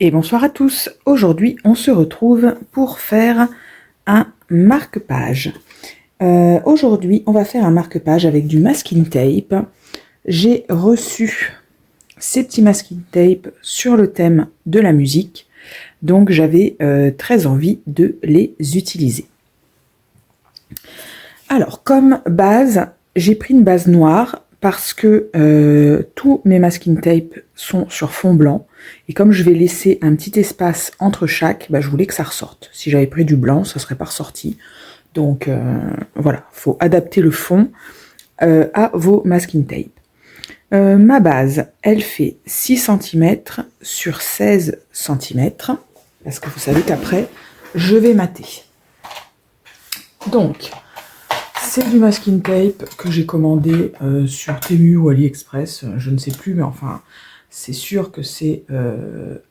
Et bonsoir à tous. Aujourd'hui, on se retrouve pour faire un marque-page. Aujourd'hui, on va faire un marque-page avec du masking tape. J'ai reçu ces petits masking tape sur le thème de la musique, donc j'avais très envie de les utiliser. Alors, comme base, j'ai pris une base noire parce que tous mes masking tape sont sur fond blanc. Et comme je vais laisser un petit espace entre chaque, je voulais que ça ressorte. Si j'avais pris du blanc, ça ne serait pas ressorti. Donc voilà, il faut adapter le fond à vos masking tape. Ma base, elle fait 6 cm sur 16 cm. Parce que vous savez qu'après, je vais mater. Donc, c'est du masking tape que j'ai commandé sur Temu ou AliExpress, je ne sais plus, mais enfin, c'est sûr que c'est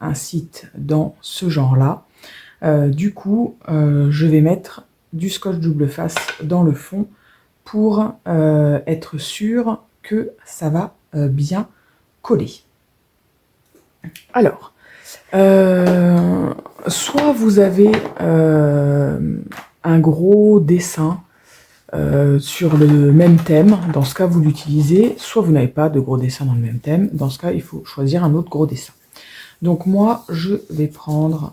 un site dans ce genre-là. Du coup, je vais mettre du scotch double face dans le fond pour être sûr que ça va bien coller. Alors, soit vous avez un gros dessin sur le même thème, dans ce cas vous l'utilisez, soit vous n'avez pas de gros dessin dans le même thème, dans ce cas il faut choisir un autre gros dessin. Donc moi je vais prendre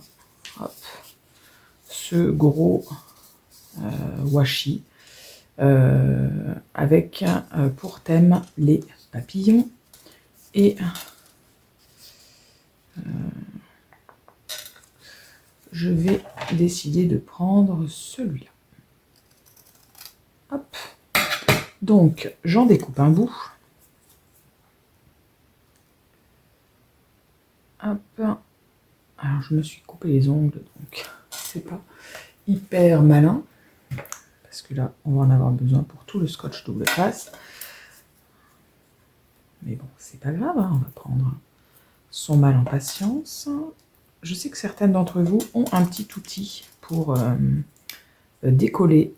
ce gros washi avec pour thème les papillons et je vais décider de prendre celui-là. Hop. Donc, j'en découpe un bout. Hop. Alors, je me suis coupé les ongles, donc c'est pas hyper malin. Parce que là, on va en avoir besoin pour tout le scotch double face. Mais bon, c'est pas grave, hein, on va prendre son mal en patience. Je sais que certaines d'entre vous ont un petit outil pour décoller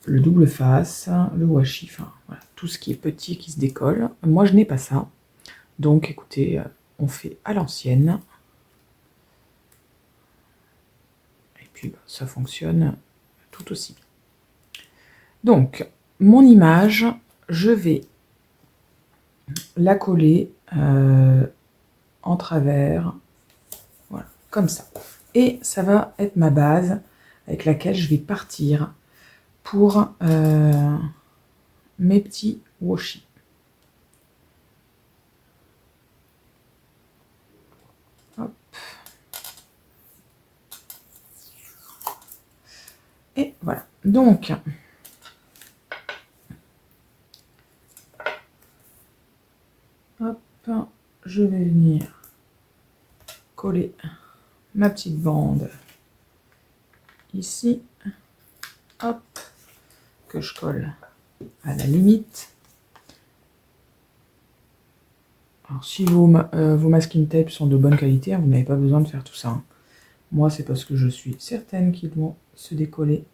le double face, le washi, enfin voilà, tout ce qui est petit qui se décolle. Moi je n'ai pas ça, donc écoutez, on fait à l'ancienne. Et puis ça fonctionne tout aussi bien. Donc mon image, je vais la coller en travers, voilà, comme ça. Et ça va être ma base avec laquelle je vais partir pour mes petits washi. Hop. Et voilà. Donc, hop, je vais venir coller ma petite bande ici. Hop, que je colle à la limite. Alors si vos masking tapes sont de bonne qualité, vous n'avez pas besoin de faire tout ça. Hein. Moi c'est parce que je suis certaine qu'ils vont se décoller.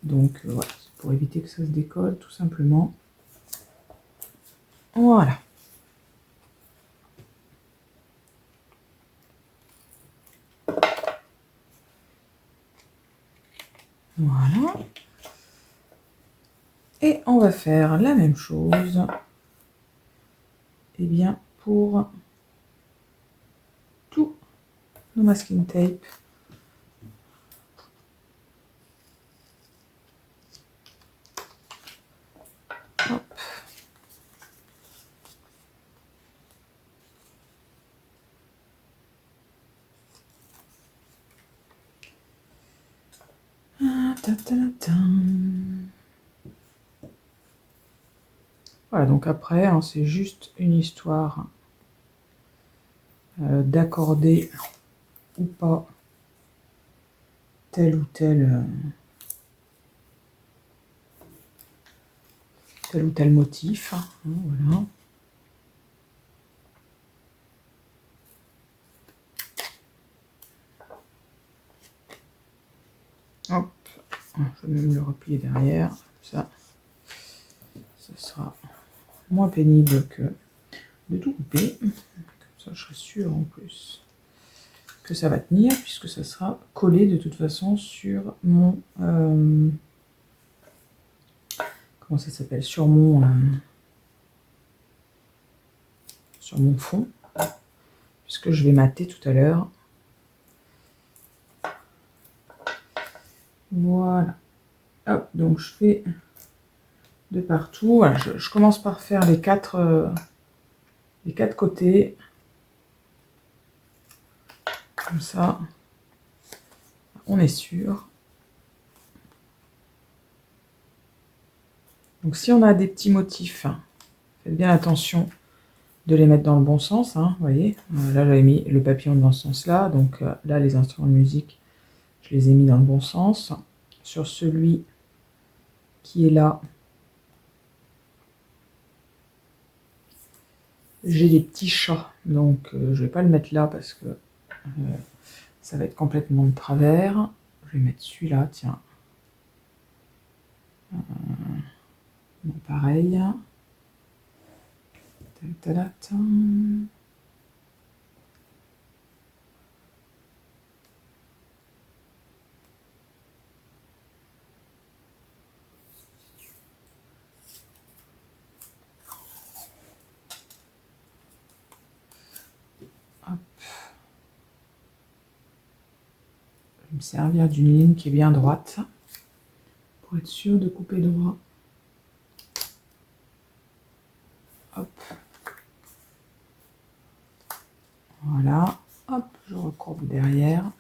Donc voilà, c'est pour éviter que ça se décolle tout simplement. Voilà. Voilà. Et on va faire la même chose. Et bien pour tous nos masking tape. Hop. Voilà, donc après, hein, c'est juste une histoire d'accorder ou pas tel ou tel motif. Hein, voilà. Hop, je vais même le replier derrière, ça sera moins pénible que de tout couper. Comme ça, je serai sûre en plus que ça va tenir, puisque ça sera collé de toute façon sur mon... comment ça s'appelle? Sur mon fond, puisque je vais mater tout à l'heure. Voilà. Hop, donc je fais de partout. Voilà, je commence par faire les quatre côtés. Comme ça, on est sûr. Donc si on a des petits motifs, faites bien attention de les mettre dans le bon sens. Vous voyez, là j'avais mis le papillon dans ce sens-là. Donc là, les instruments de musique, je les ai mis dans le bon sens. Sur celui qui est là, j'ai des petits chats. Donc je ne vais pas le mettre là parce que ça va être complètement de travers. Je vais mettre celui-là, tiens. Bon, pareil. Hop. Je vais me servir d'une ligne qui est bien droite pour être sûr de couper droit. Hop. Voilà. Hop, je recourbe derrière.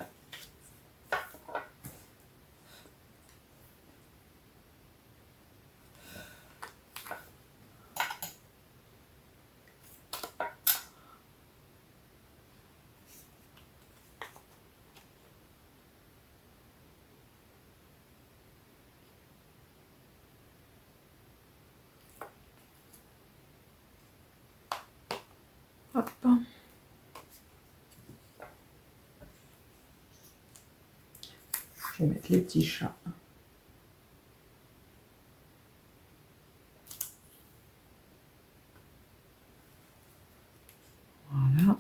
Hop. Je vais mettre les petits chats. Voilà.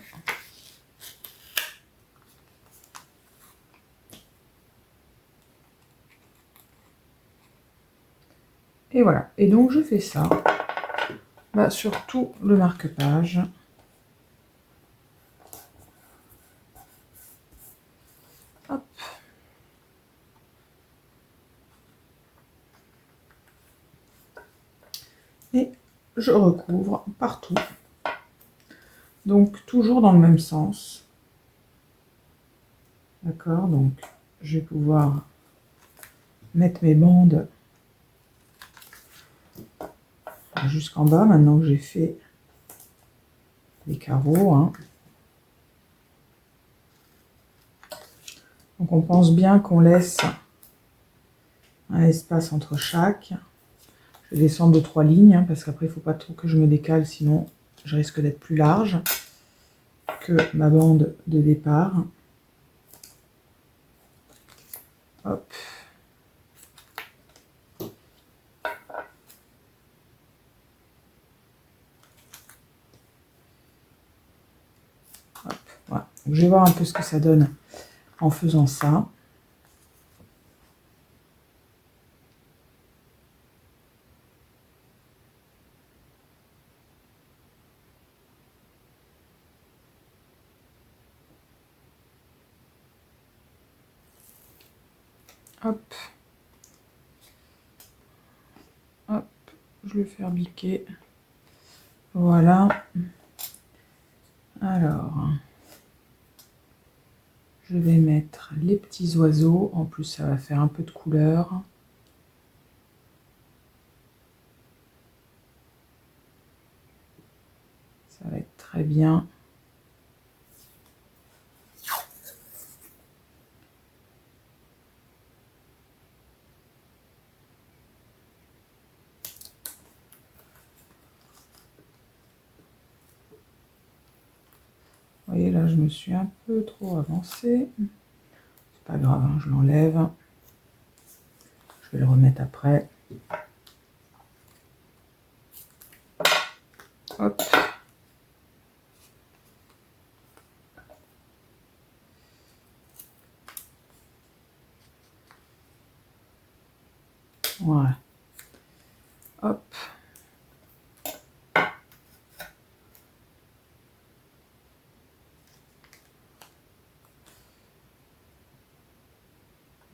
Et voilà. Et donc je fais ça sur tout le marque-page. Hop. Et je recouvre partout. Donc toujours dans le même sens. D'accord, donc je vais pouvoir mettre mes bandes jusqu'en bas maintenant que j'ai fait les carreaux. Donc on pense bien qu'on laisse un espace entre chaque. Je vais descendre de 3 lignes parce qu'après il ne faut pas trop que je me décale, sinon je risque d'être plus large que ma bande de départ. Hop. Hop. Voilà. Donc, je vais voir un peu ce que ça donne en faisant ça. Hop. Hop. Je vais faire biquer. Voilà. Alors, je vais mettre les petits oiseaux. En plus, ça va faire un peu de couleur. Ça va être très bien. Vous voyez, là, je me suis un peu trop avancée. C'est pas grave, je l'enlève. Je vais le remettre après. Hop.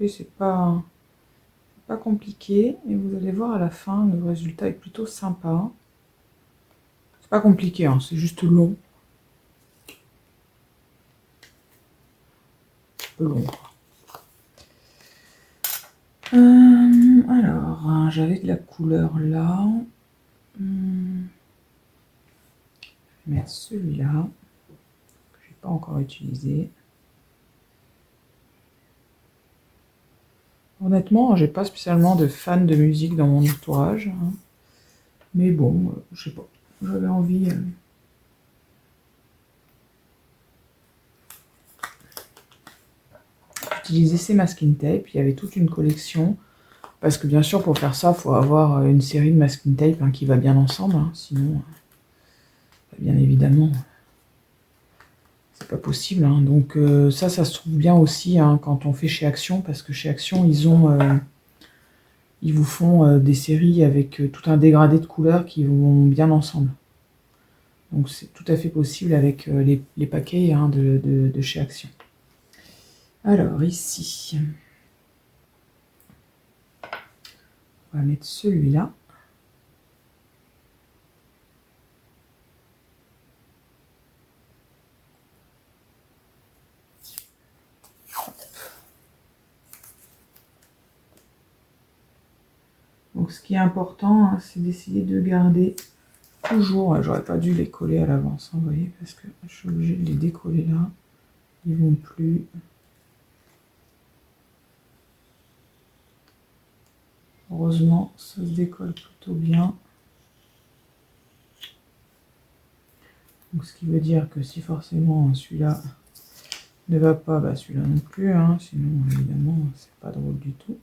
Écoutez, c'est pas compliqué. Et vous allez voir à la fin, le résultat est plutôt sympa. C'est pas compliqué, hein, c'est juste long. Un peu long, quoi. Alors, j'avais de la couleur là. Je vais mettre celui-là, que je n'ai pas encore utilisé. Honnêtement, j'ai pas spécialement de fans de musique dans mon entourage. Hein. Mais bon, je sais pas. J'avais envie. D'utiliser ces masking tape. Il y avait toute une collection. Parce que bien sûr, pour faire ça, il faut avoir une série de masking tape hein, qui va bien ensemble. Hein, sinon, bien évidemment, c'est pas possible. Hein. Donc ça se trouve bien aussi hein, quand on fait chez Action. Parce que chez Action, ils vous font des séries avec tout un dégradé de couleurs qui vont bien ensemble. Donc c'est tout à fait possible avec les paquets hein, de chez Action. Alors ici, on va mettre celui-là. Donc ce qui est important, hein, c'est d'essayer de garder toujours, j'aurais pas dû les coller à l'avance, hein, vous voyez, parce que je suis obligée de les décoller là, ils vont plus. Heureusement, ça se décolle plutôt bien. Donc ce qui veut dire que si forcément celui-là ne va pas, bah celui-là non plus, hein, sinon évidemment c'est pas drôle du tout.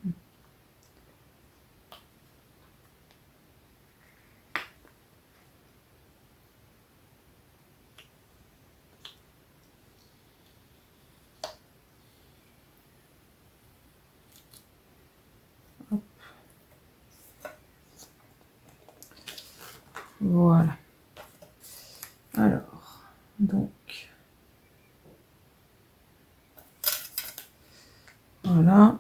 Hop. Voilà. Alors, donc, voilà.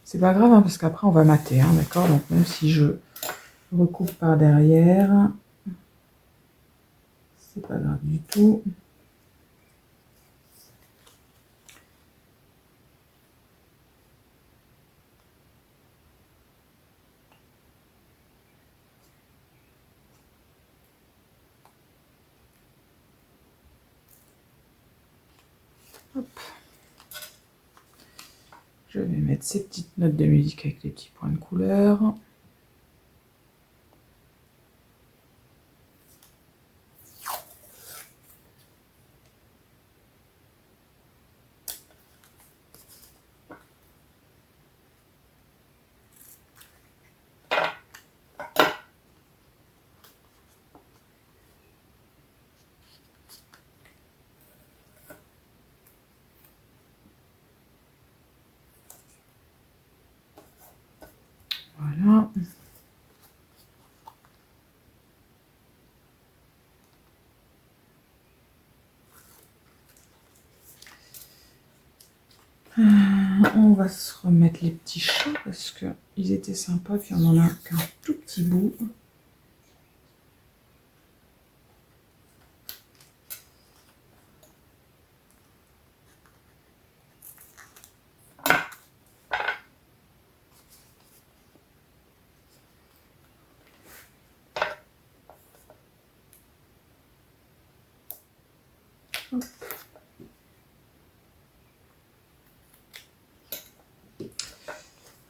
C'est pas grave, hein, parce qu'après on va mater, hein, d'accord? Donc même si je recoupe par derrière, c'est pas grave du tout. Hop. Je vais mettre ces petites notes de musique avec les petits points de couleur. Voilà. On va se remettre les petits chats parce que ils étaient sympas, puis on en a qu'un tout petit bout. Hop.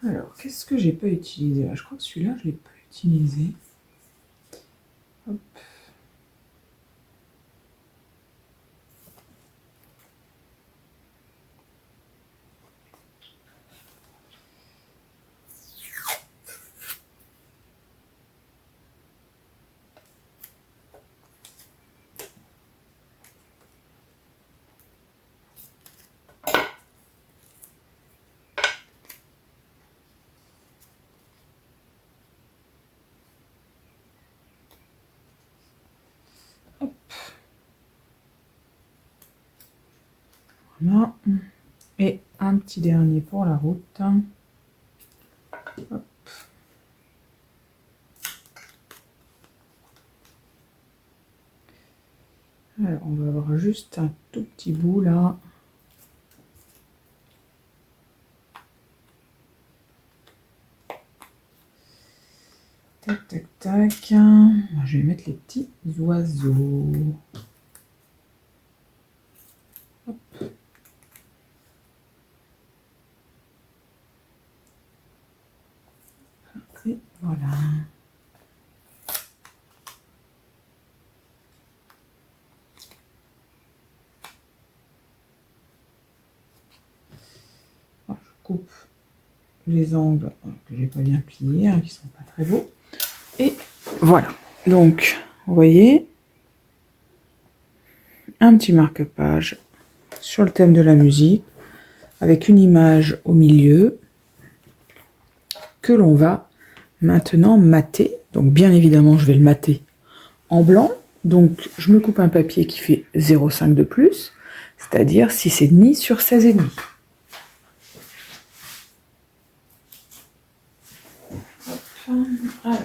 Alors, qu'est-ce que j'ai pas utilisé? Je crois que celui-là, je l'ai pas utilisé. Hop. Voilà. Et un petit dernier pour la route. Hop. Alors, on va avoir juste un tout petit bout là. Tac, tac, tac. Je vais mettre les petits oiseaux. Hop. Et voilà. Alors, je coupe les angles que j'ai pas bien pliés, qui sont pas très beaux. Et voilà. Donc, vous voyez, un petit marque-page sur le thème de la musique, avec une image au milieu, que l'on va maintenant mater. Donc, bien évidemment, je vais le mater en blanc. Donc, je me coupe un papier qui fait 0,5 de plus, c'est-à-dire 6,5 sur 16,5. Alors.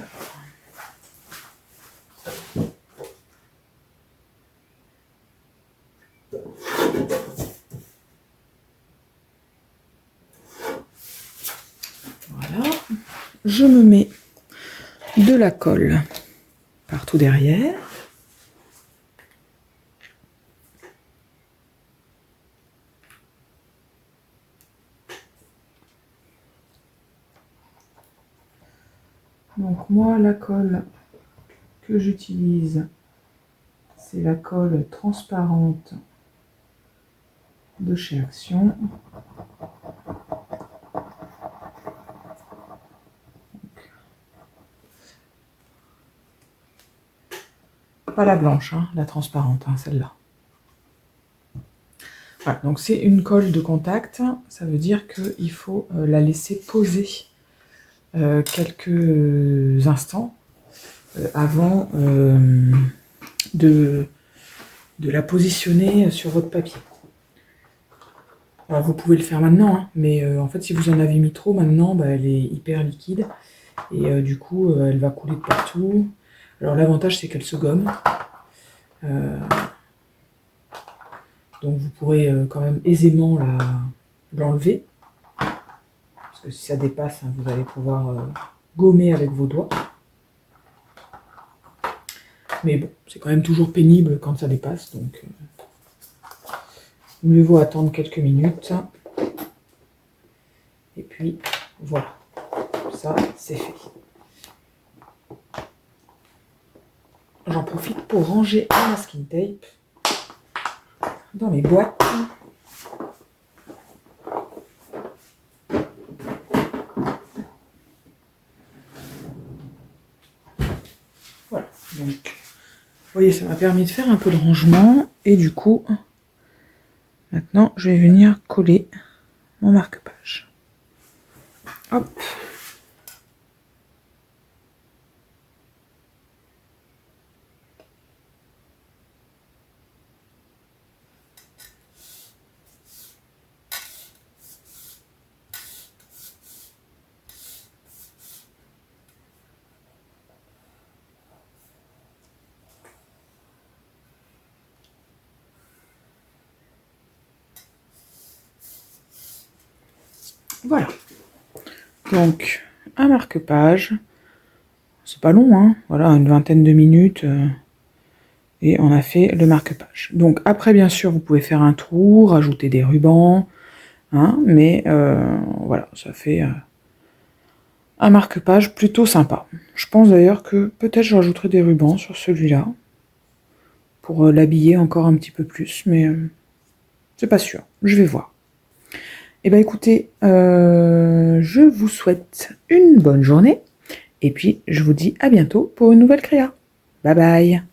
Voilà. Je me mets de la colle partout derrière. Donc moi, la colle que j'utilise, c'est la colle transparente de chez Action. Pas la blanche, hein, la transparente, hein, celle-là. Voilà, donc c'est une colle de contact, ça veut dire qu'il faut la laisser poser quelques instants avant de la positionner sur votre papier. Alors vous pouvez le faire maintenant, hein, mais en fait si vous en avez mis trop maintenant, elle est hyper liquide et du coup elle va couler de partout. Alors l'avantage c'est qu'elle se gomme. Donc vous pourrez quand même aisément l'enlever. Parce que si ça dépasse, hein, vous allez pouvoir gommer avec vos doigts. Mais bon, c'est quand même toujours pénible quand ça dépasse. Donc mieux vaut attendre quelques minutes. Et puis voilà. Ça, c'est fait. J'en profite pour ranger un masking tape dans mes boîtes. Voilà, donc vous voyez, ça m'a permis de faire un peu de rangement et du coup, maintenant je vais venir coller mon marque-page. Hop. Voilà. Donc, un marque-page. C'est pas long, hein. Voilà, une vingtaine de minutes. Et on a fait le marque-page. Donc, après, bien sûr, vous pouvez faire un trou, rajouter des rubans. Hein, mais voilà, ça fait un marque-page plutôt sympa. Je pense d'ailleurs que peut-être je rajouterai des rubans sur celui-là. Pour l'habiller encore un petit peu plus. Mais c'est pas sûr. Je vais voir. Eh bien écoutez, je vous souhaite une bonne journée et puis je vous dis à bientôt pour une nouvelle créa. Bye bye.